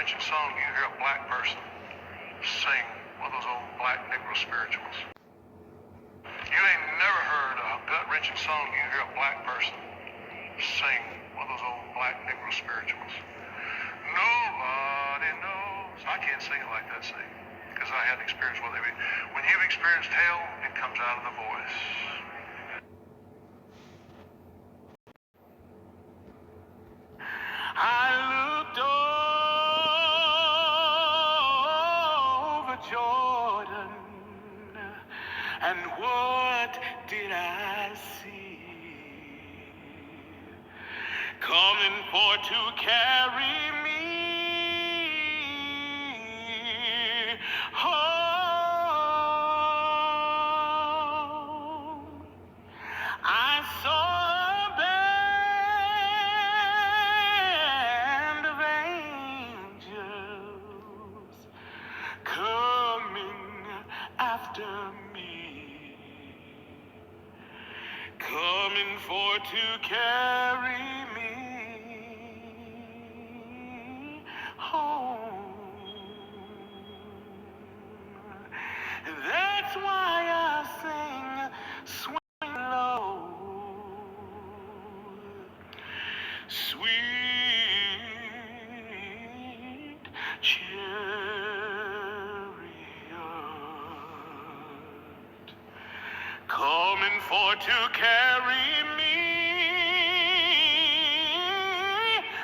gut-wrenching song you hear a black person sing one of those old black Negro spirituals? You ain't never heard a gut-wrenching song you hear a black person sing one of those old black Negro spirituals. Nobody knows. I can't sing it like that sing because I had experience with it. When you've experienced hell, it comes out of the voice. I looked over Jordan, and what did I see? Coming for to carry me home. I saw a band of angels coming after me, coming for to carry me home. That's why I sing, swing low, sweet chariot, coming for to carry me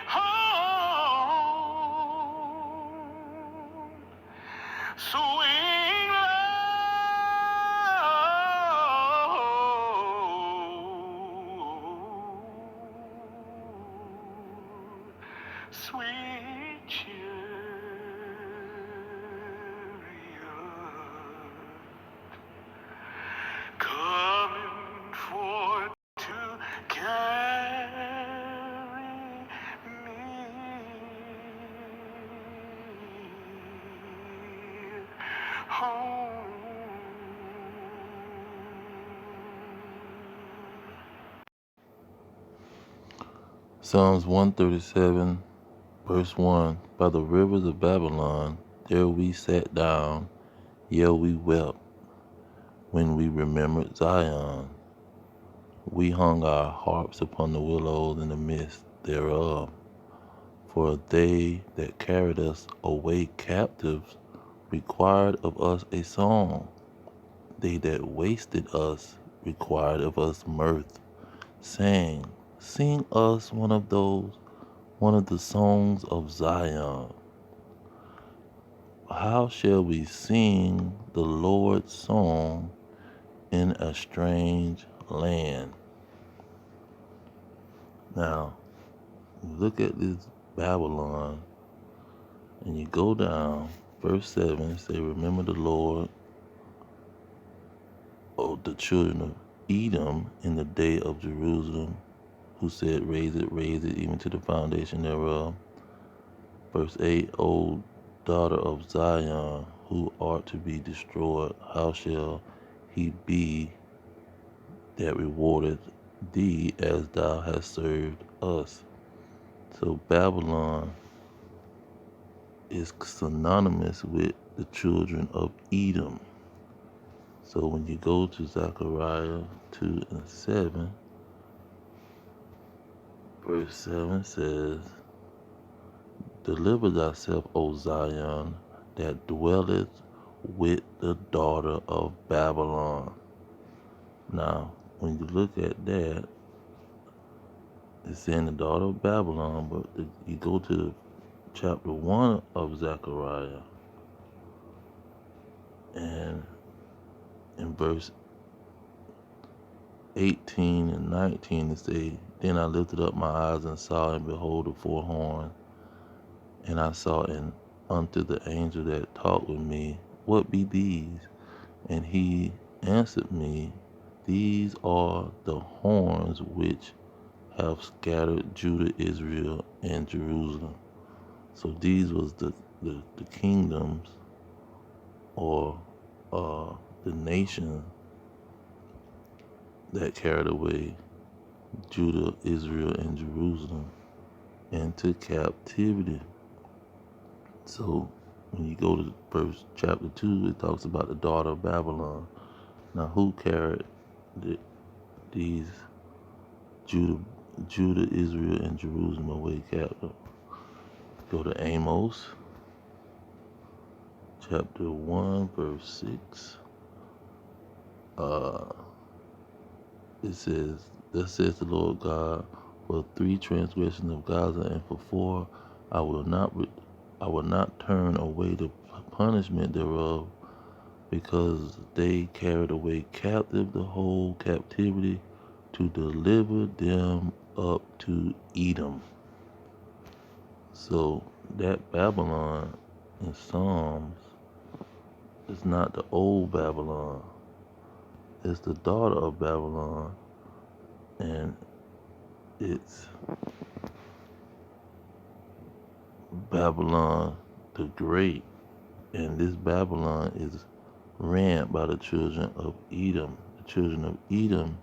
home. Swing low, sweet chariot, coming for to carry me home. Psalms 137, verse 1. By the rivers of Babylon, there we sat down, yea, we wept, when we remembered Zion. We hung our harps upon the willows in the midst thereof. For they that carried us away captives required of us a song. They that wasted us required of us mirth, saying, Sing us one of the songs of Zion. How shall we sing the Lord's song in a strange land? Now, look at this Babylon, and you go down, verse 7, say, Remember the Lord, O the children of Edom, in the day of Jerusalem, who said, raise it, even to the foundation thereof. Verse 8, O daughter of Zion, who art to be destroyed, how shall he be that rewardeth thee as thou hast served us? So Babylon is synonymous with the children of Edom. So when you go to Zechariah 2 and 7, verse 7 says, Deliver thyself, O Zion, that dwelleth with the daughter of Babylon. Now, when you look at that, it's saying the daughter of Babylon, but you go to chapter 1 of Zechariah, and in verse 18 and 19 it say, Then I lifted up my eyes and saw, and behold, the four horns, and I saw unto the angel that talked with me, What be these? And he answered me, These are the horns which have scattered Judah, Israel, and Jerusalem. So these was the kingdoms, or the nation that carried away Judah, Israel, and Jerusalem into captivity. So when you go to verse chapter 2, it talks about the daughter of Babylon. Now, who carried these Judah, Israel, and Jerusalem away captive? Go to Amos, chapter 1, verse 6. It says, "Thus says the Lord God, for 3 transgressions of Gaza, and for 4, I will not turn away the punishment thereof, because they carried away captive the whole captivity, to deliver them up to Edom." So that Babylon in Psalms is not the old Babylon. It's the daughter of Babylon, and it's Babylon the Great. And this Babylon is ran by the children of Edom. The children of Edom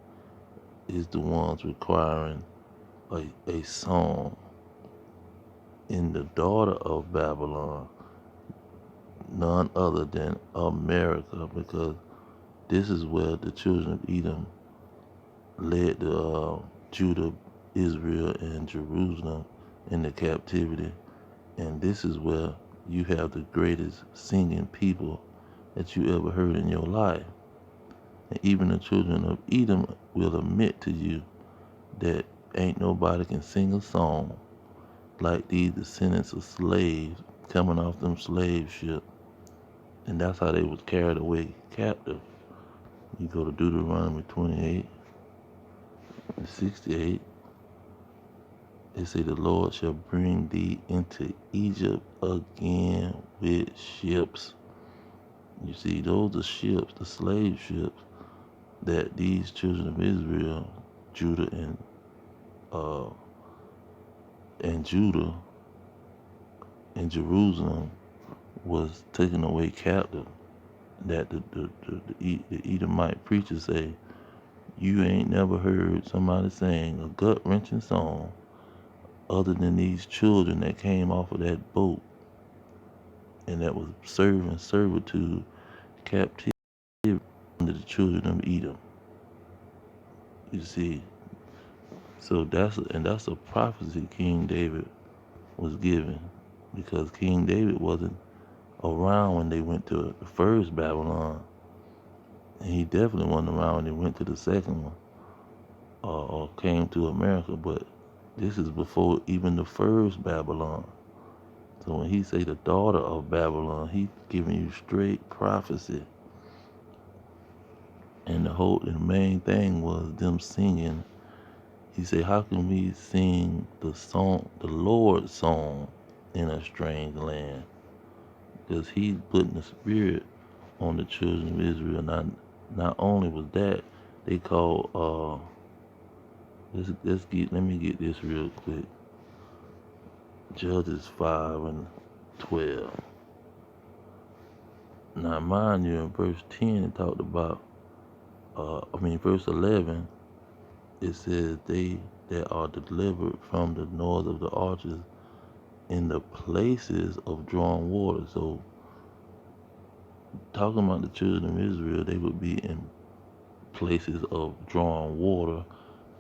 is the ones requiring a song. In the daughter of Babylon, none other than America, because this is where the children of Edom led the Judah, Israel, and Jerusalem into captivity. And this is where you have the greatest singing people that you ever heard in your life. And even the children of Edom will admit to you that ain't nobody can sing a song like these descendants of slaves coming off them slave ships. And that's how they was carried away captive. You go to Deuteronomy 28 and 68. It say, "The Lord shall bring thee into Egypt again with ships." You see, those are ships, the slave ships that these children of Israel, Judah and Judah and Jerusalem was taken away captive. That the Edomite preachers say, you ain't never heard somebody sing a gut-wrenching song other than these children that came off of that boat and that was serving servitude, captivity under the children of Edom. You see, so that's a prophecy King David was given, because King David wasn't around when they went to the first Babylon, and he definitely wasn't around when they went to the second one, or came to America. But this is before even the first Babylon. So when he say the daughter of Babylon, he's giving you straight prophecy. And the main thing was them singing. He said, "How can we sing the Lord's song, in a strange land?" Because he's putting the spirit on the children of Israel. Not only was that, they called let me get this real quick. Judges 5 and 12. Now mind you, in verse 10 it talked about verse 11, it says, "They that are delivered from the noise of the archers in the places of drawn water." So talking about the children of Israel, they would be in places of drawn water,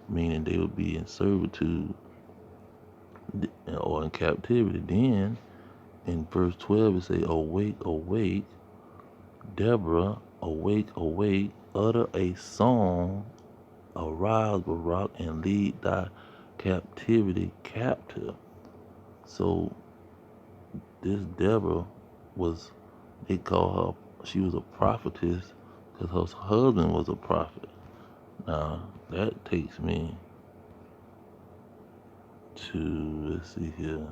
meaning they would be in servitude or in captivity. Then in verse 12 it say, "Awake, awake, Deborah, awake, awake, utter a song, arise, Barak, and lead thy captivity captive." So this Deborah they call her, she was a prophetess because her husband was a prophet. Now that takes me to, let's see here,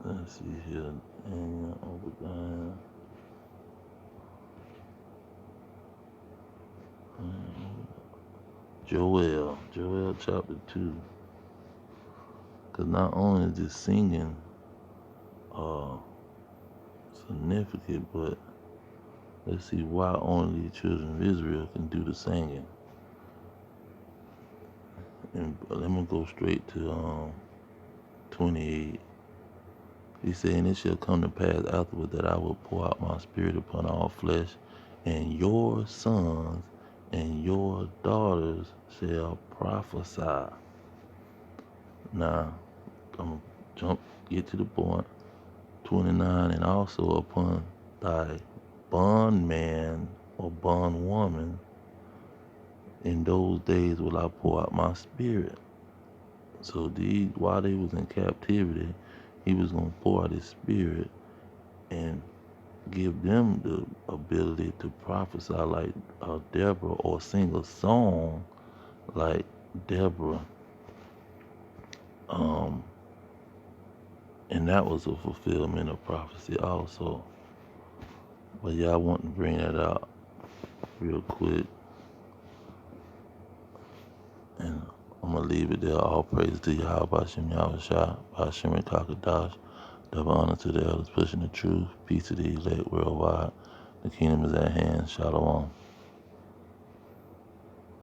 and Obadiah. Joel chapter 2. Because not only is this singing significant, but let's see why only the children of Israel can do the singing. And let me go straight to 28. He said, and it shall come to pass afterward that I will pour out my spirit upon all flesh, and your sons and your daughters shall prophesy. Now, I'm going to get to the point. 29, and also upon thy bondman or bondwoman in those days will I pour out my spirit. So these, while they was in captivity, he was going to pour out his spirit and give them the ability to prophesy like Deborah, or sing a song like Deborah. And that was a fulfillment of prophecy also. But yeah, I want to bring that out real quick. And I'm going to leave it there. All praise to Yahweh Hashem Yahushua, Hashem Kakadash. Double honor to the elders pushing the truth. Peace to the elect worldwide. The kingdom is at hand. Shalom.